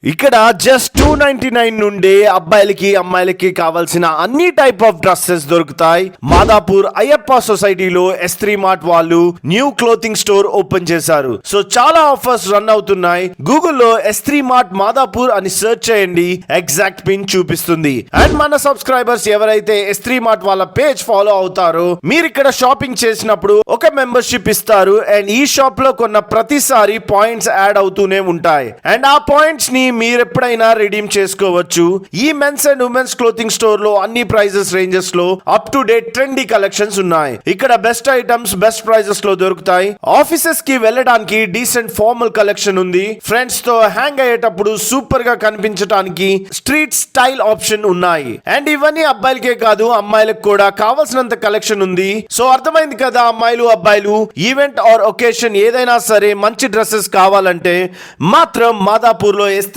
ఇక్కడ జస్ట్ 299 నుండి అబ్బాయిలకి అమ్మాయిలకి కావాల్సిన అన్ని టైప్ ఆఫ్ డ్రెస్సెస్ దొరుకుతాయి. మాదాపూర్ అయ్యప్ప సొసైటీలో S3 Mart వాళ్ళు న్యూ క్లోతింగ్ స్టోర్ ఓపెన్ చేశారు. సో చాలా ఆఫర్స్ రన్ అవుతున్నాయి. గూగుల్లో S3 Mart మాదాపూర్ అని సెర్చ్ చేయండి, ఎగ్జాక్ట్ పిన్ చూపిస్తుంది. అండ్ మన సబ్స్క్రైబర్స్ ఎవరైతే S3 Mart వాళ్ళ పేజ్ ఫాలో అవుతారో మీరు ఇక్కడ షాపింగ్ చేసినప్పుడు ఒక మెంబర్షిప్ ఇస్తారు. అండ్ ఈ షాప్ లో కొన్న ప్రతిసారి పాయింట్స్ యాడ్ అవుతూనే ఉంటాయి. అండ్ ఆ పాయింట్స్ ని మీరు ఎప్పుడైనా రిడీమ్ చేసుకోవచ్చు. ఈ men's and women's clothing store లో అన్ని ప్రైజెస్ రేంజెస్ లో up to date trendy collections ఉన్నాయి. ఇక్కడ బెస్ట్ ఐటమ్స్ బెస్ట్ ప్రైజెస్ లో దొరుకుతాయి. ఆఫీసెస్ కి వెళ్ళడానికి డీసెంట్ ఫార్మల్ కలెక్షన్ ఉంది. ఫ్రెండ్స్ తో హ్యాంగ్ అయ్యేటప్పుడు సూపర్ గా కనిపించడానికి స్ట్రీట్ స్టైల్ ఆప్షన్ ఉన్నాయి. అండ్ ఇవన్నీ అబ్బాయిలకే కాదు అమ్మాయిలకు కూడా కావాల్సినంత కలెక్షన్ ఉంది. సో అర్థమైంది కదా అమ్మాయిలు అబ్బాయిలు, ఈవెంట్ ఆర్ ఒకేషన్ ఏదైనా సరే మంచి డ్రెస్సెస్ కావాలంటే మాత్రం మాదాపూర్ లో S3